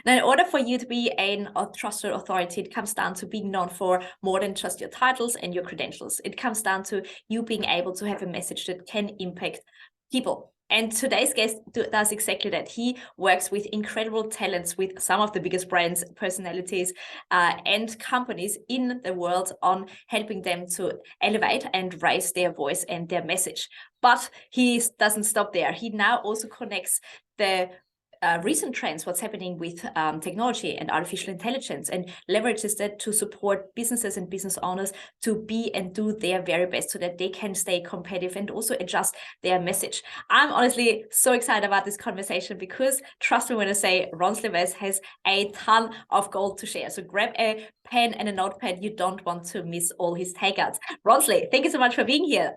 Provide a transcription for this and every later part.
Now, in order for you to be a trusted authority, it comes down to being known for more than just your titles and your credentials. It comes down to you being able to have a message that can impact people. And today's guest does exactly that. He works with incredible talents with some of the biggest brands, personalities, and companies in the world on helping them to elevate and raise their voice and their message. But he doesn't stop there. He now also connects the recent trends, what's happening with technology and artificial intelligence, and leverages that to support businesses and business owners to be and do their very best so that they can stay competitive and also adjust their message. I'm honestly so excited about this conversation because trust me when I say Ronsley Vaz has a ton of gold to share. So grab a pen and a notepad. You don't want to miss all his takeouts. Ronsley, thank you so much for being here.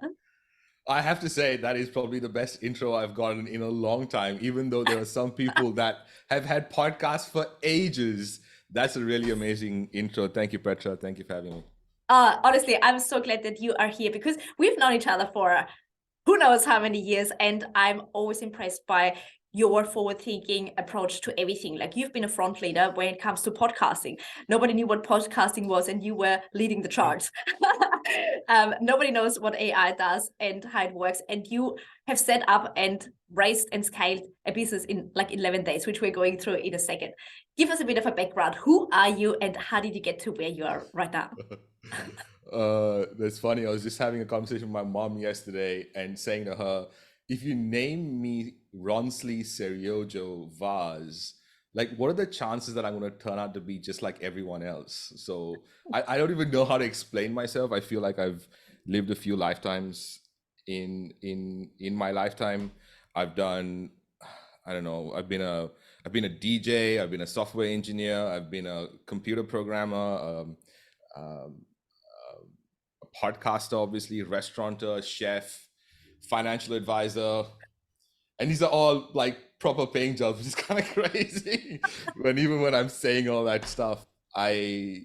I have to say that is probably the best intro I've gotten in a long time, even though there are some people that have had podcasts for ages. That's a really amazing intro. Thank you, Petra. Thank you for having me. Honestly, I'm so glad that you are here because we've known each other for who knows how many years, and I'm always impressed by your forward-thinking approach to everything. Like, you've been a front leader when it comes to podcasting. Nobody knew what podcasting was, and you were leading the charge. Nobody knows what AI does and how it works, and you have set up and raised and scaled a business in like 11 days, which we're going through in a second. Give us a bit of a background. Who are you, and how did you get to where you are right now? That's funny. I was just having a conversation with my mom yesterday and saying to her, if you name me Ronsley Vaz, like, what are the chances that I'm going to turn out to be just like everyone else? So I don't even know how to explain myself. I feel like I've lived a few lifetimes in my lifetime. I've done, I don't know, I've been a DJ, I've been a software engineer, I've been a computer programmer, um, a podcaster, obviously, restaurateur, chef, financial advisor, and these are all like proper paying jobs, which is kind of crazy. When even when I'm saying all that stuff, I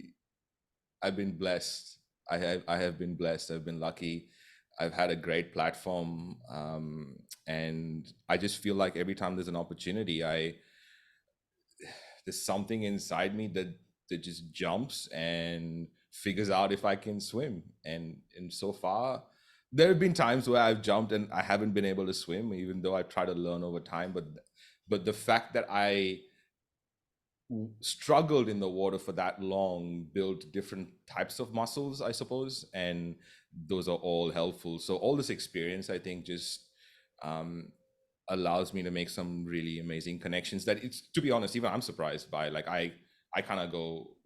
I've been blessed. I have been blessed. I've been lucky. I've had a great platform, and I just feel like every time there's an opportunity, I there's something inside me that just jumps and figures out if I can swim. And so far, there have been times where I've jumped and I haven't been able to swim, even though I try to learn over time. But the fact that I struggled in the water for that long built different types of muscles, I suppose, and those are all helpful. So all this experience, I think, just um, allows me to make some really amazing connections that, it's, to be honest, even I'm surprised by. Like, I kind of go,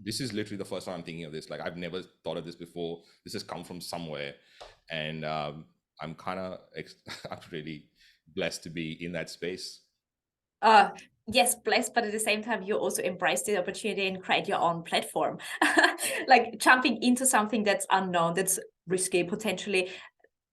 this is literally the first time I'm thinking of this. Like, I've never thought of this before. This has come from somewhere, and I'm kind of I'm really blessed to be in that space. uh yes, blessed, but at the same time you also embrace the opportunity and create your own platform. Like jumping into something that's unknown, that's risky potentially.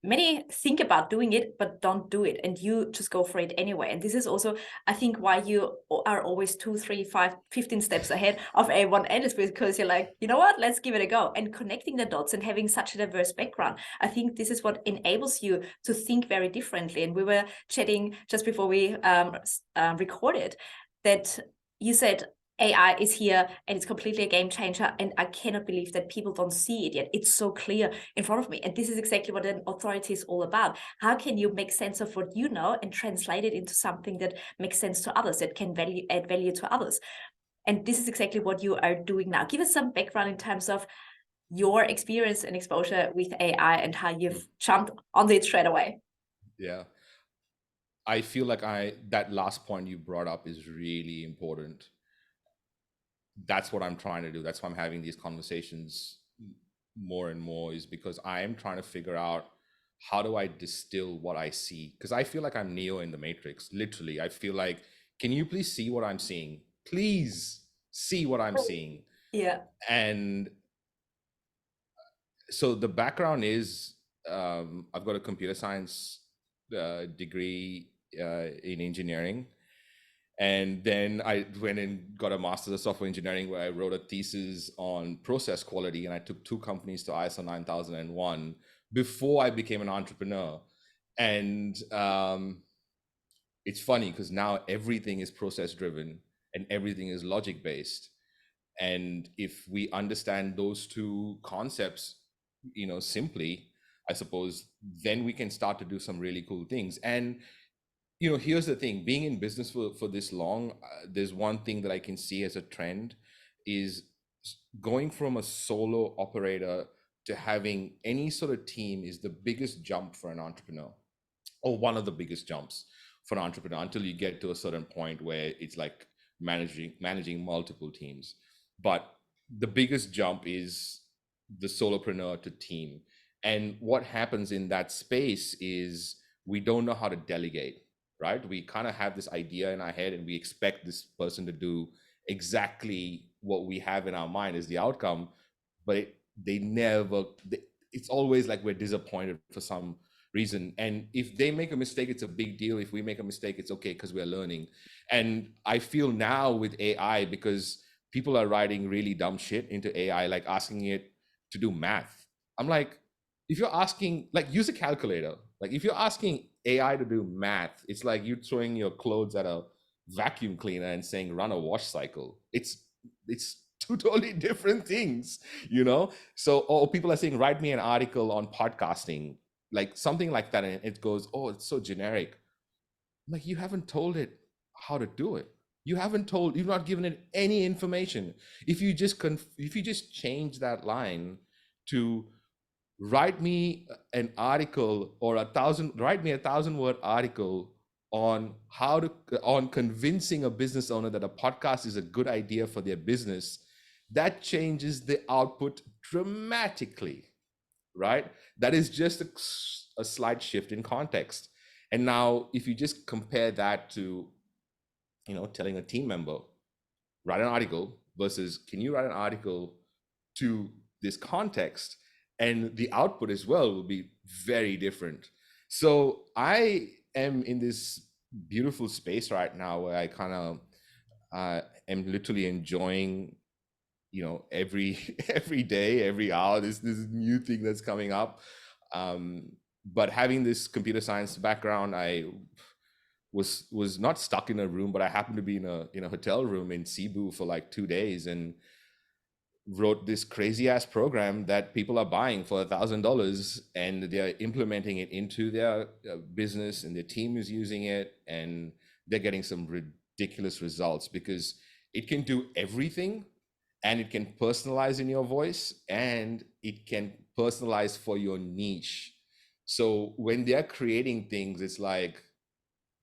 Many think about doing it but don't do it, and you just go for it anyway. And this is also, I think, why you are always 2, 3, 5, 15 steps ahead of everyone else, because you're like, you know what, let's give it a go. And connecting the dots and having such a diverse background, I think this is what enables you to think very differently. And we were chatting just before we recorded that you said AI is here and it's completely a game changer, and I cannot believe that people don't see it yet. It's so clear in front of me, and this is exactly what an authority is all about. How can you make sense of what you know and translate it into something that makes sense to others, that can add value to others? And this is exactly what you are doing now. Give us some background in terms of your experience and exposure with AI and how you've jumped onto it straight away. Yeah. I feel like that last point you brought up is really important. That's what I'm trying to do. That's why I'm having these conversations more and more, is because I am trying to figure out, how do I distill what I see? Because I feel like I'm Neo in the Matrix. Literally, I feel like, can you please see what I'm seeing? Please see what I'm seeing. Yeah. And so the background is, I've got a computer science degree in engineering. And then I went and got a master's of software engineering, where I wrote a thesis on process quality. And I took 2 companies to ISO 9001 before I became an entrepreneur. And it's funny because now everything is process driven. and everything is logic based. And if we understand those two concepts, simply, I suppose, then we can start to do some really cool things. And here's the thing: being in business for this long, there's one thing that I can see as a trend is going from a solo operator to having any sort of team is the biggest jump for an entrepreneur, or one of the biggest jumps for an entrepreneur, until you get to a certain point where it's like managing multiple teams. But the biggest jump is the solopreneur to team. And what happens in that space is we don't know how to delegate, right? We kind of have this idea in our head and we expect this person to do exactly what we have in our mind as the outcome, but it's always like we're disappointed for some reason. And if they make a mistake, it's a big deal. If we make a mistake, it's okay because we're learning. And I feel now with AI, because people are writing really dumb shit into AI, like asking it to do math. I'm like, if you're asking, like, use a calculator. Like, if you're asking AI to do math, it's like you throwing your clothes at a vacuum cleaner and saying run a wash cycle. It's two totally different things, So, or people are saying write me an article on podcasting, like something like that, and it goes, oh, it's so generic. Like, you haven't told it how to do it. You've not given it any information. If you just change that line to write me an article, or write me 1,000-word article on on convincing a business owner that a podcast is a good idea for their business, that changes the output dramatically, right? That is just a slight shift in context. And now if you just compare that to, telling a team member, write an article, versus can you write an article to this context, and the output as well will be very different. So I am in this beautiful space right now where I kind of am literally enjoying, every every day, every hour, this new thing that's coming up. But having this computer science background, I was not stuck in a room, but I happened to be in a hotel room in Cebu for like 2 days, and wrote this crazy ass program that people are buying for $1,000, and they're implementing it into their business, and their team is using it, and they're getting some ridiculous results because it can do everything, and it can personalize in your voice, and it can personalize for your niche. So when they're creating things, it's like,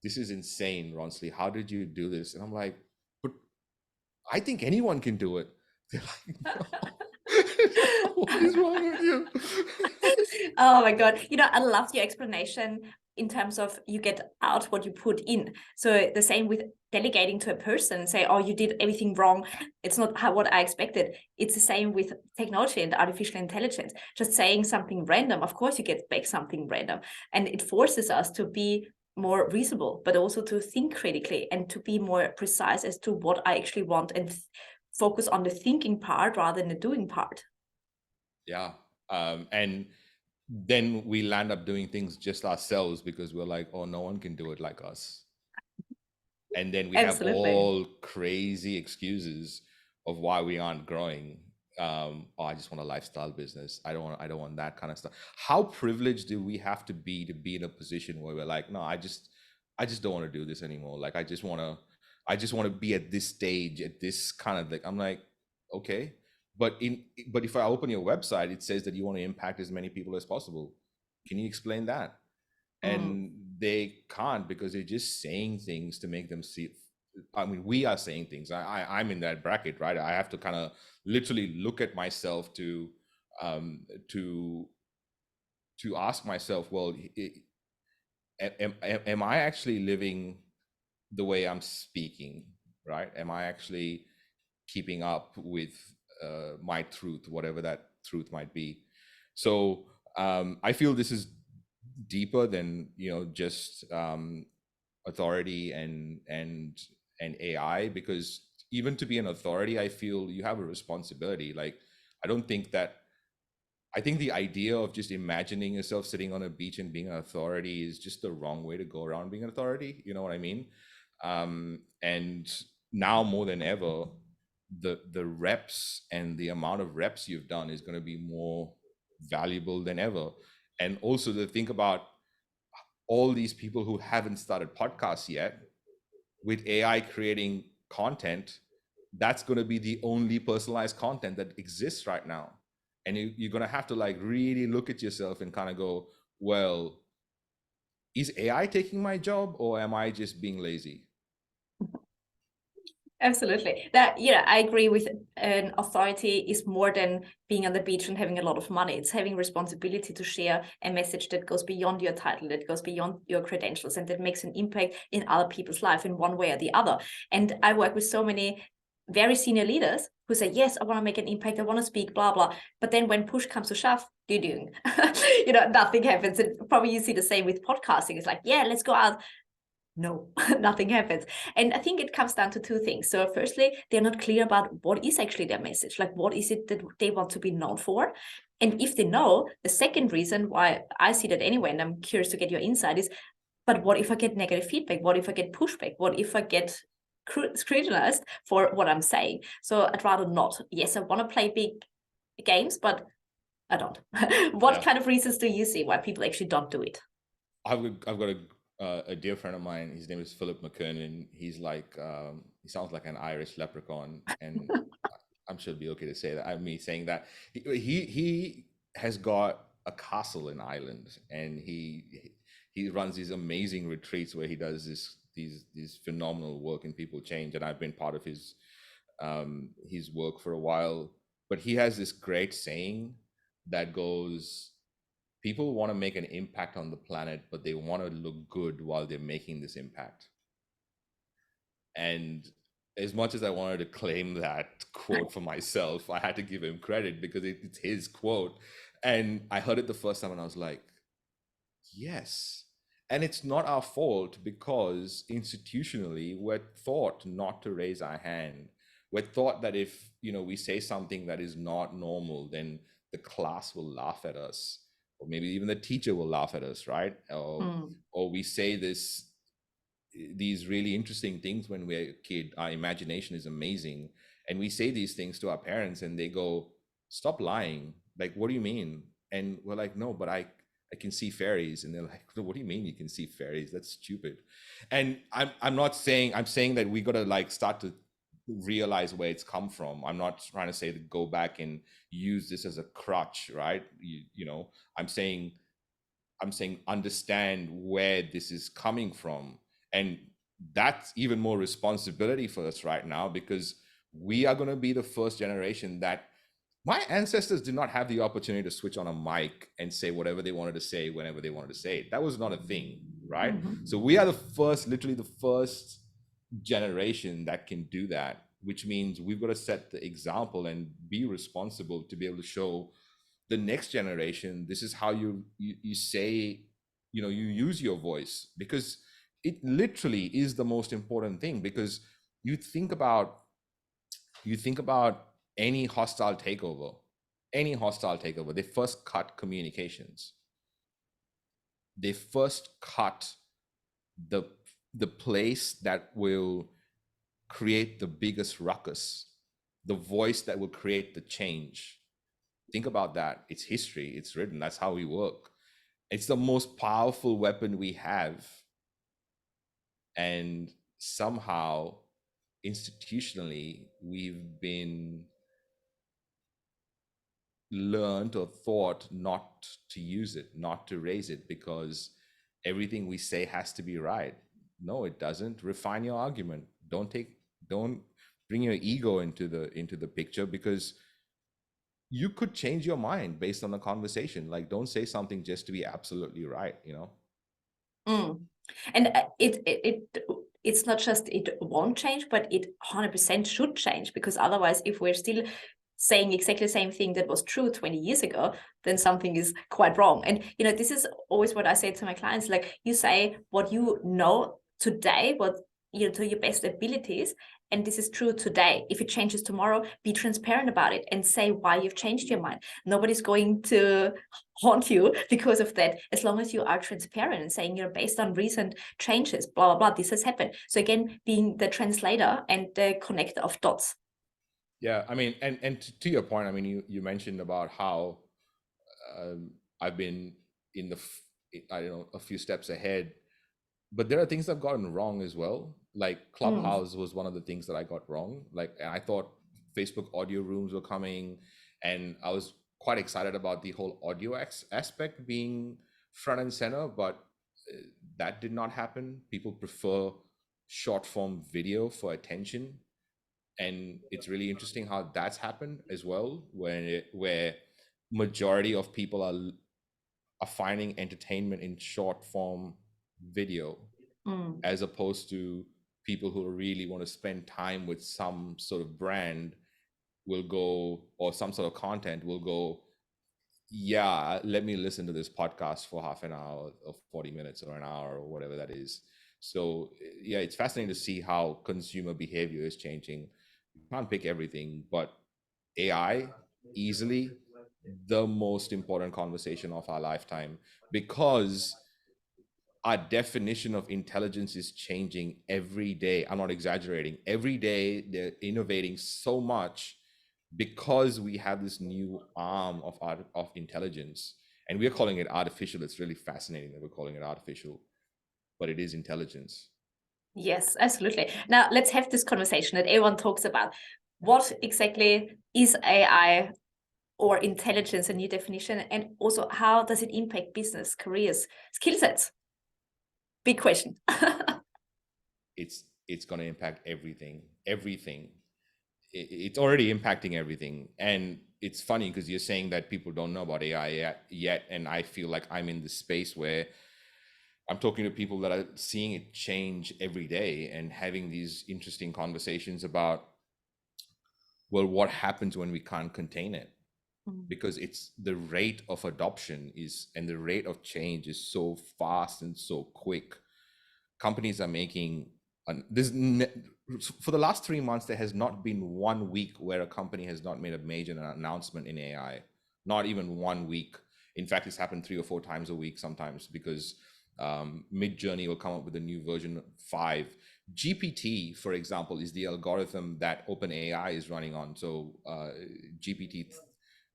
this is insane, Ronsley. How did you do this? And I'm like, but I think anyone can do it. They're like, no. What is wrong with you? Oh my God. I loved your explanation in terms of you get out what you put in. So the same with delegating to a person, say, oh, you did everything wrong. It's not what I expected. It's the same with technology and artificial intelligence. Just saying something random, of course you get back something random. And it forces us to be more reasonable, but also to think critically and to be more precise as to what I actually want, and focus on the thinking part rather than the doing part. Yeah. And then we land up doing things just ourselves because we're like, oh, no one can do it like us. And then we have Absolutely. all crazy excuses of why we aren't growing. Oh, I just want a lifestyle business. I don't want that kind of stuff. How privileged do we have to be in a position where we're like, no, I just don't want to do this anymore. Like, I just want to be at this stage, at this kind of, like, I'm like, okay. But if I open your website, it says that you want to impact as many people as possible. Can you explain that? And they can't, because they're just saying things to make them see. I mean, we are saying things. I'm in that bracket, right? I have to kind of literally look at myself to ask myself, well, am I actually living the way I'm speaking, right? Am I actually keeping up with my truth, whatever that truth might be? So I feel this is deeper than just authority and AI, because even to be an authority, I feel you have a responsibility. Like, I think the idea of just imagining yourself sitting on a beach and being an authority is just the wrong way to go around being an authority. You know what I mean? And now more than ever, the reps and the amount of reps you've done is going to be more valuable than ever. And also to think about all these people who haven't started podcasts yet, with AI creating content, that's going to be the only personalized content that exists right now. And you're going to have to like really look at yourself and kind of go, well, is AI taking my job, or am I just being lazy? Absolutely. That, yeah, I agree with an authority is more than being on the beach and having a lot of money. It's having responsibility to share a message that goes beyond your title, that goes beyond your credentials, and that makes an impact in other people's life in one way or the other. And I work with so many very senior leaders who say, yes, I want to make an impact, I want to speak, blah, blah. But then when push comes to shove, you're doing, nothing happens. And probably you see the same with podcasting. It's like, yeah, let's go out. No, nothing happens. And I think it comes down to two things. So firstly, they're not clear about what is actually their message. Like, what is it that they want to be known for? And if they know, the second reason why I see that anyway, and I'm curious to get your insight, is, but what if I get negative feedback? What if I get pushback? What if I get scrutinized for what I'm saying? So I'd rather not. Yes, I want to play big games, but I don't. What kind of reasons do you see why people actually don't do it? I've got a dear friend of mine. His name is Philip McKernan. He's like, he sounds like an Irish leprechaun, and I'm sure it'd be okay to say that. I'm me saying that he has got a castle in Ireland, and he runs these amazing retreats where he does these phenomenal work and people change. And I've been part of his work for a while. But he has this great saying that goes, people want to make an impact on the planet, but they want to look good while they're making this impact. And as much as I wanted to claim that quote for myself, I had to give him credit because it's his quote. And I heard it the first time and I was like, yes. And it's not our fault, because institutionally we're taught not to raise our hand. We're taught that if we say something that is not normal, then the class will laugh at us, or maybe even the teacher will laugh at us, right? Or we say these really interesting things when we're a kid. Our imagination is amazing, and we say these things to our parents and they go, stop lying. Like, what do you mean? And we're like, no, but I can see fairies. And they're like, what do you mean you can see fairies? That's stupid. And I'm saying that we got to like start to realize where it's come from. I'm not trying to say to go back and use this as a crutch, right? I'm saying understand where this is coming from. And that's even more responsibility for us right now, because we are going to be the first generation that, my ancestors did not have the opportunity to switch on a mic and say whatever they wanted to say whenever they wanted to say it. That was not a thing, right? So we are literally the first generation that can do that, which means we've got to set the example and be responsible to be able to show the next generation, this is how you say, you use your voice, because it literally is the most important thing. Because you think about any hostile takeover, they first cut communications. They first cut the place that will create the biggest ruckus, the voice that will create the change. Think about that. It's history. It's written. That's how we work. It's the most powerful weapon we have. And somehow, institutionally, we've been learned or taught not to use it, not to raise it, because everything we say has to be right. No, it doesn't. Refine your argument. Don't bring your ego into the picture, because you could change your mind based on the conversation. Like, don't say something just to be absolutely right, And it's not just it won't change, but it 100% should change, because otherwise, if we're still saying exactly the same thing that was true 20 years ago, then something is quite wrong. And this is always what I say to my clients, like, you say what you know today, what to your best abilities. And this is true today. If it changes tomorrow, be transparent about it and say why you've changed your mind. Nobody's going to haunt you because of that, as long as you are transparent and saying, based on recent changes, blah, blah, blah, this has happened. So again, being the translator and the connector of dots. Yeah, I mean, and to your point, I mean, you mentioned about how I've been in I don't know, a few steps ahead, but there are things I've gotten wrong as well. Like Clubhouse was one of the things that I got wrong. Like, and I thought Facebook audio rooms were coming, and I was quite excited about the whole audio aspect being front and center, but that did not happen. People prefer short form video for attention, and it's really interesting how that's happened as well, where majority of people are finding entertainment in short form video, as opposed to people who really want to spend time with some sort of brand will go, or some sort of content will go, yeah, let me listen to this podcast for half an hour or 40 minutes or an hour or whatever that is. So yeah, it's fascinating to see how consumer behavior is changing. You can't pick everything, but AI, easily the most important conversation of our lifetime, because our definition of intelligence is changing every day. I'm not exaggerating. Every day they're innovating so much, because we have this new arm of intelligence, and we're calling it artificial. It's really fascinating that we're calling it artificial, but it is intelligence. Yes, absolutely. Now let's have this conversation that everyone talks about. What exactly is AI or intelligence, a new definition, and also how does it impact business, careers, skill sets? Big question. It's going to impact everything. It's already impacting everything. And it's funny because you're saying that people don't know about AI yet, and I feel like I'm in this space where I'm talking to people that are seeing it change every day and having these interesting conversations about, well, what happens when we can't contain it? Because it's the rate of adoption is, and the rate of change is so fast and so quick. Companies are making for the last 3 months, there has not been 1 week where a company has not made a major announcement in AI. Not even 1 week. In fact, it's happened 3 or 4 times a week sometimes, because Midjourney will come up with a new version 5. GPT, for example, is the algorithm that OpenAI is running on. So GPT,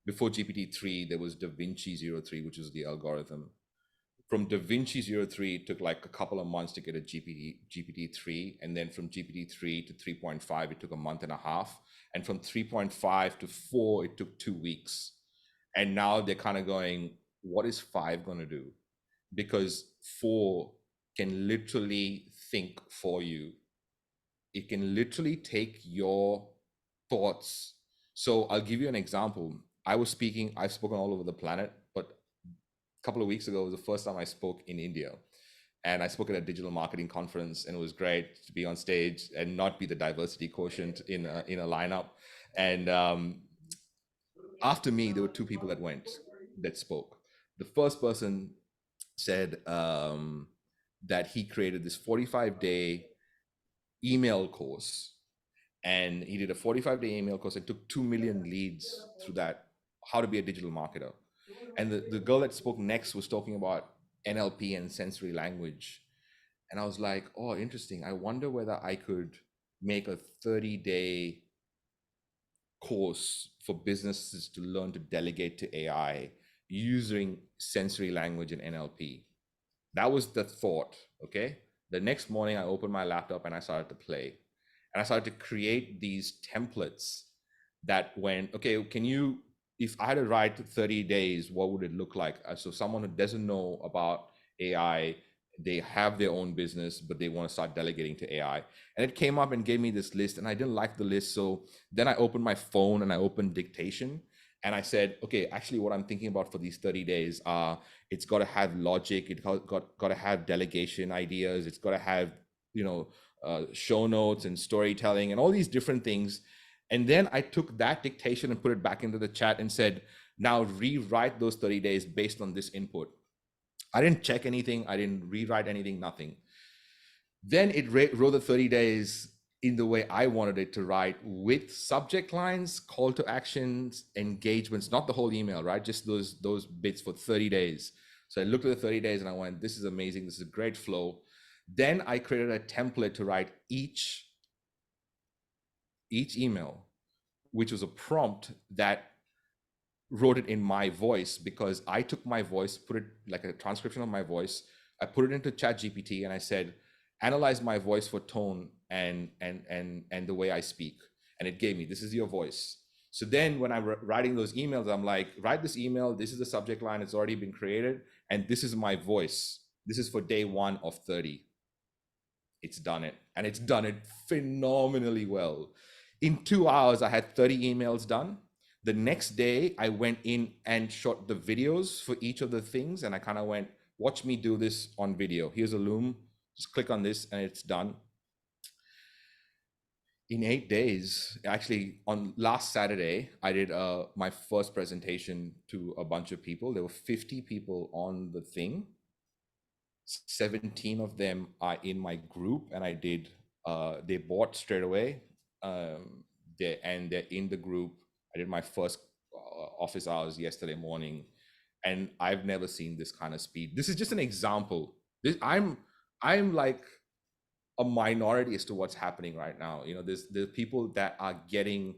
before GPT-3, there was DaVinci 03, which is the algorithm. From DaVinci 03, it took like a couple of months to get a GPT-3. And then from GPT-3 to 3.5, it took a month and a half. And from 3.5 to 4, it took 2 weeks. And now they're kind of going, what is 5 going to do? Because 4 can literally think for you. It can literally take your thoughts. So I'll give you an example. I've spoken all over the planet, but a couple of weeks ago was the first time I spoke in India. And I spoke at a digital marketing conference, and it was great to be on stage and not be the diversity quotient in a lineup. And after me, there were 2 people that spoke. The first person said that he created this 45-day email course, and he did a 45-day email course and took 2 million leads through that, how to be a digital marketer. And the girl that spoke next was talking about NLP and sensory language. And I was like, oh, interesting. I wonder whether I could make a 30-day course for businesses to learn to delegate to AI using sensory language and NLP. That was the thought, okay? The next morning, I opened my laptop and I started to play. And I started to create these templates that went, okay, if I had to write 30 days, what would it look like? So someone who doesn't know about AI, they have their own business, but they want to start delegating to AI. And it came up and gave me this list, and I didn't like the list. So then I opened my phone and I opened dictation. And I said, okay, actually what I'm thinking about for these 30 days are, it's got to have logic. It's got to have delegation ideas. It's got to have, show notes and storytelling and all these different things. And then I took that dictation and put it back into the chat and said, now rewrite those 30 days based on this input. I didn't check anything. I didn't rewrite anything, nothing. Then it wrote the 30 days in the way I wanted it to write, with subject lines, call to actions, engagements, not the whole email, right? Just those bits for 30 days. So I looked at the 30 days and I went, this is amazing. This is a great flow. Then I created a template to write each email, which was a prompt that wrote it in my voice, because I took my voice, put it like a transcription of my voice. I put it into ChatGPT and I said, analyze my voice for tone and the way I speak. And it gave me, this is your voice. So then when I'm writing those emails, I'm like, write this email. This is the subject line. It's already been created. And this is my voice. This is for day 1 of 30. It's done it. And it's done it phenomenally well. In 2 hours, I had 30 emails done. The next day, I went in and shot the videos for each of the things. And I kind of went, watch me do this on video. Here's a loom. Just click on this and it's done. In 8 days, actually on last Saturday, I did my first presentation to a bunch of people. There were 50 people on the thing. 17 of them are in my group, and I did, they bought straight away. They're in the group. I did my first office hours yesterday morning, and I've never seen this kind of speed. This is just an example. I'm like a minority as to what's happening right now. You know, there's people that are getting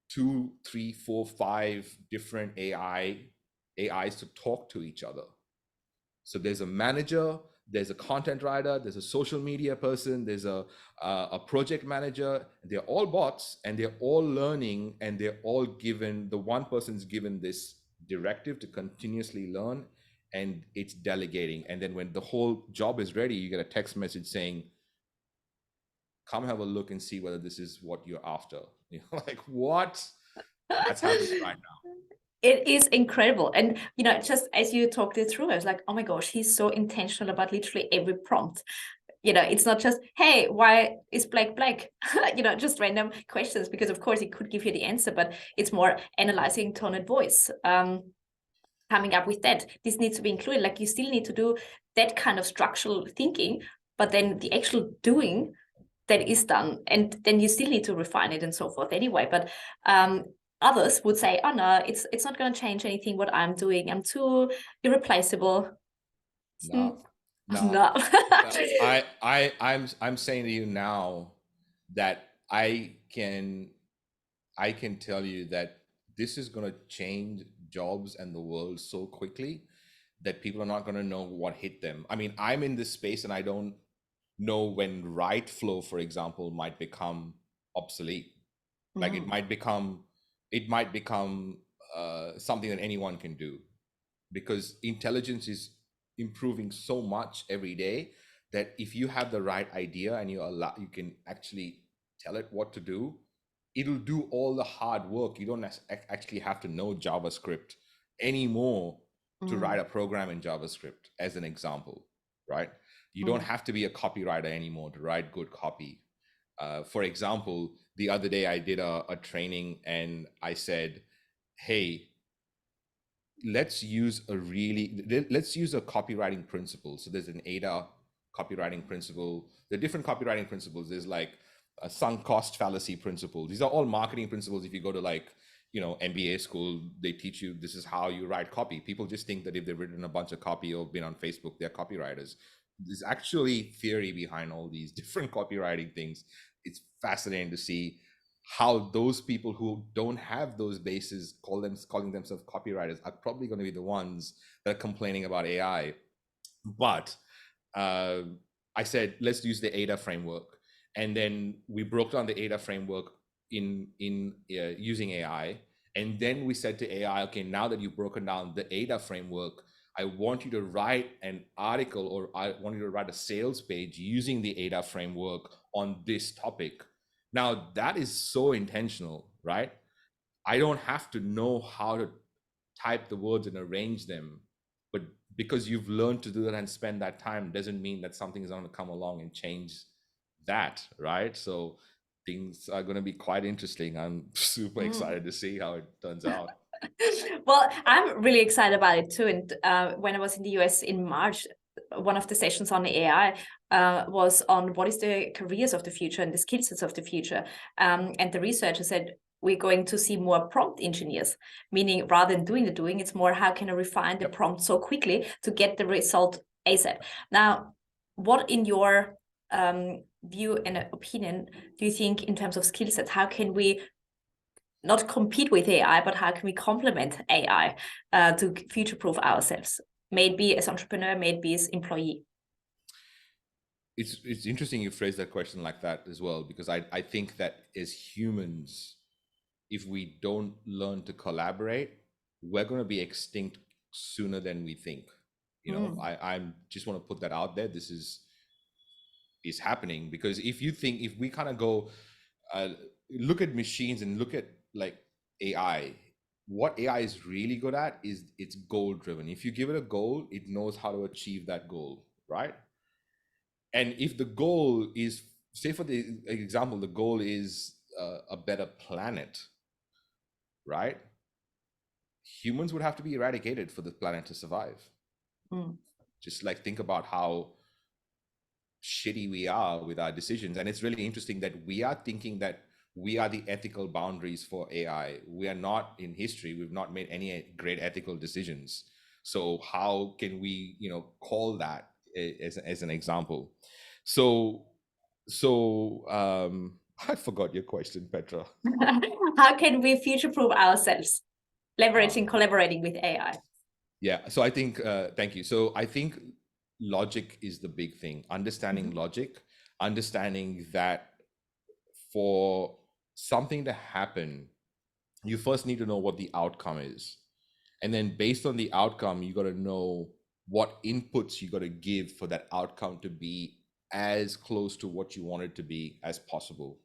2, 3, 4, 5 different AIs to talk to each other. So there's a manager, there's a content writer, there's a social media person, there's a project manager. They're all bots, and they're all learning, and they're all given, the one person's given this directive to continuously learn, and it's delegating. And then when the whole job is ready, you get a text message saying, come have a look and see whether this is what you're after. You know, like, what? That's happening right now. It is incredible. And, you know, just as you talked it through, I was like, oh my gosh, he's so intentional about literally every prompt. You know, it's not just, hey, why is black black? You know, just random questions, because of course it could give you the answer, but it's more analyzing tone and voice, coming up with that. This needs to be included. Like, you still need to do that kind of structural thinking, but then the actual doing that is done, and then you still need to refine it and so forth anyway. But others would say, oh no, it's not going to change anything what I'm doing. I'm too irreplaceable. No. No. I'm saying to you now that I can tell you that this is going to change jobs and the world so quickly that people are not going to know what hit them. I mean, I'm in this space and I don't know when write flow, for example, might become obsolete. Like it might become something that anyone can do, because intelligence is improving so much every day that if you have the right idea and you can actually tell it what to do, it'll do all the hard work. You don't actually have to know JavaScript anymore to write a program in JavaScript, as an example, right? You don't have to be a copywriter anymore to write good copy. For example, the other day I did a training and I said, hey, let's use a copywriting principle. So there's an ADA copywriting principle. There are different copywriting principles. There's like a sunk cost fallacy principle. These are all marketing principles. If you go to, like, you know, MBA school, they teach you this is how you write copy. People just think that if they've written a bunch of copy or been on Facebook, they're copywriters. There's actually theory behind all these different copywriting things. It's fascinating to see how those people who don't have those bases, calling themselves copywriters, are probably going to be the ones that are complaining about AI. But I said, let's use the ADA framework. And then we broke down the ADA framework in using AI. And then we said to AI, okay, now that you've broken down the ADA framework, I want you to write an article, or I want you to write a sales page using the ADA framework on this topic. Now that is so intentional, right? I don't have to know how to type the words and arrange them, but because you've learned to do that and spend that time doesn't mean that something is going to come along and change that, right? So things are going to be quite interesting. I'm super excited to see how it turns out. Well, I'm really excited about it too. And when I was in the US in March, one of the sessions on AI, was on what is the careers of the future and the skill sets of the future. And the researcher said, we're going to see more prompt engineers, meaning rather than doing the doing, it's more how can I refine the prompt so quickly to get the result ASAP. Now, what in your view and opinion do you think in terms of skill sets, how can we not compete with AI, but how can we complement AI to future-proof ourselves? May it be as entrepreneur, may it be as employee. It's interesting you phrase that question like that as well, because I think that as humans, if we don't learn to collaborate, we're going to be extinct sooner than we think. You know, I'm just want to put that out there. This is happening because if we kind of go look at machines and look at like AI, what AI is really good at is it's goal driven. If you give it a goal, it knows how to achieve that goal, right? And if the goal is, say for the example, the goal is a better planet, right? Humans would have to be eradicated for the planet to survive. Just like think about how shitty we are with our decisions. And it's really interesting that we are thinking that we are the ethical boundaries for AI. We are not. In history, we've not made any great ethical decisions. So how can we, call that as an example? So I forgot your question, Petra. How can we future-proof ourselves, leveraging, collaborating with AI? Yeah, so I think, thank you. So I think logic is the big thing. Understanding logic, understanding that for something to happen, you first need to know what the outcome is. And then based on the outcome, you got to know what inputs you got to give for that outcome to be as close to what you want it to be as possible.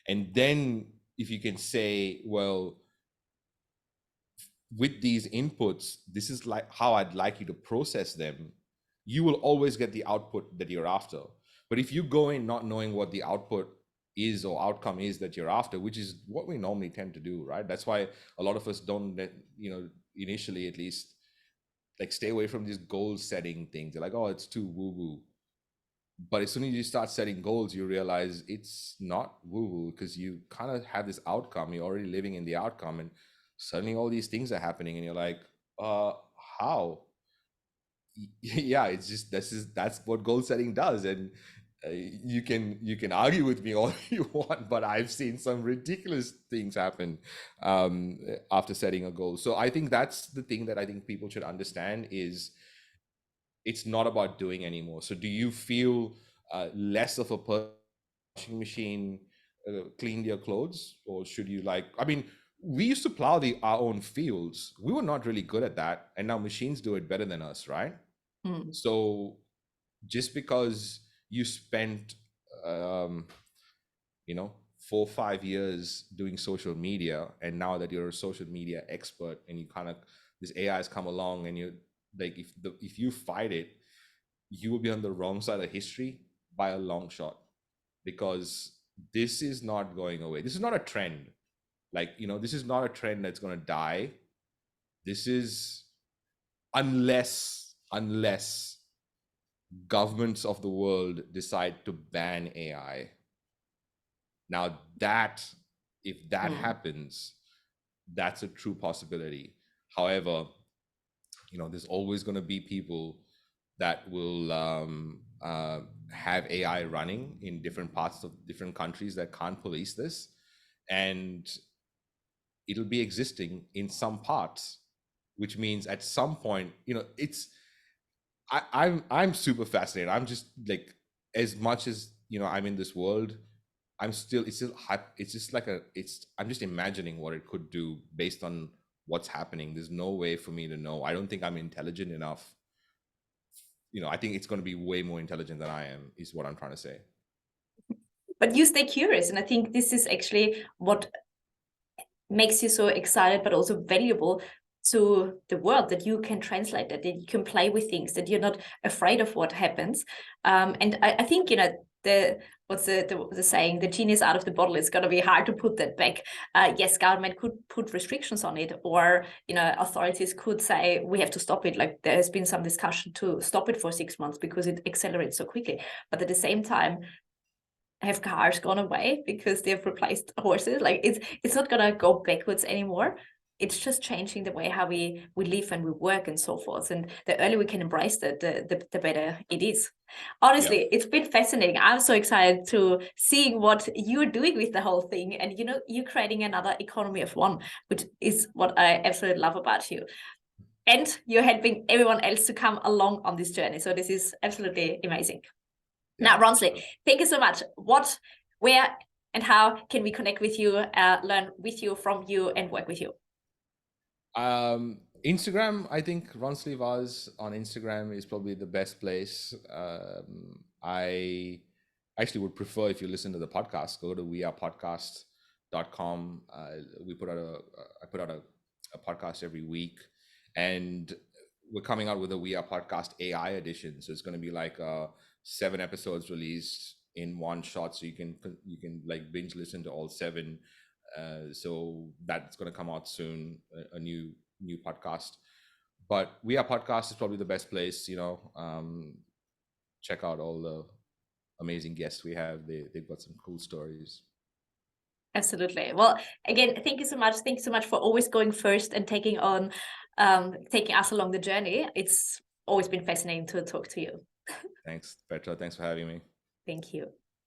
And then if you can say, well, with these inputs, this is like how I'd like you to process them, you will always get the output that you're after. But if you go in not knowing what the output is or outcome is that you're after, which is what we normally tend to do, right? That's why a lot of us don't, initially at least, like stay away from these goal setting things. They're like, oh, it's too woo-woo. But as soon as you start setting goals, you realize it's not woo-woo because you kind of have this outcome. You're already living in the outcome, and suddenly all these things are happening, and you're like, how? Yeah, it's just that's what goal setting does. And you can argue with me all you want, but I've seen some ridiculous things happen after setting a goal. So I think that's the thing that I think people should understand is it's not about doing anymore. So do you feel less of a washing machine cleaned your clothes, or should you we used to plow our own fields. We were not really good at that, and now machines do it better than us, right? So just because you spent 4 or 5 years doing social media, and now that you're a social media expert and you this AI has come along, and you're like, if you fight it, you will be on the wrong side of history by a long shot, because this is not going away. This is not a trend. This is not a trend that's going to die. This is unless governments of the world decide to ban AI. Now if that happens, that's a true possibility. However, there's always going to be people that will have AI running in different parts of different countries that can't police this, and it'll be existing in some parts, which means at some point, I'm super fascinated. I'm just like, as much as I'm in this world, I'm just imagining what it could do based on what's happening. There's no way for me to know. I don't think I'm intelligent enough. I think it's going to be way more intelligent than I am, is what I'm trying to say. But you stay curious, and I think this is actually what makes you so excited, but also valuable to the world, that you can translate that you can play with things, that you're not afraid of what happens. And I think, what's the saying, the genie is out of the bottle. It's going to be hard to put that back. Yes, government could put restrictions on it, or authorities could say we have to stop it. Like there has been some discussion to stop it for 6 months because it accelerates so quickly. But at the same time, have cars gone away because they've replaced horses? Like it's not going to go backwards anymore. It's just changing the way how we live and we work and so forth. And the earlier we can embrace that, the better it is. Honestly, It's been fascinating. I'm so excited to seeing what you're doing with the whole thing. And you're creating another economy of one, which is what I absolutely love about you. And you're helping everyone else to come along on this journey. So this is absolutely amazing. Now, Ronsley, thank you so much. What, where, and how can we connect with you, learn with you, from you, and work with you? Instagram, I think Ronsley Vaz on Instagram is probably the best place. I actually would prefer if you listen to the podcast, go to wearepodcast.com. I put out a podcast every week, and we're coming out with a We Are Podcast AI edition. So it's going to be like 7 episodes released in one shot, so you can like binge listen to all 7. So that's going to come out soon, a new podcast. But We Are Podcast is probably the best place. Check out all the amazing guests we have. They've got some cool stories. Absolutely. Well, again, thank you so much. Thank you so much for always going first and taking us along the journey. It's always been fascinating to talk to you. Thanks, Petra. Thanks for having me. Thank you.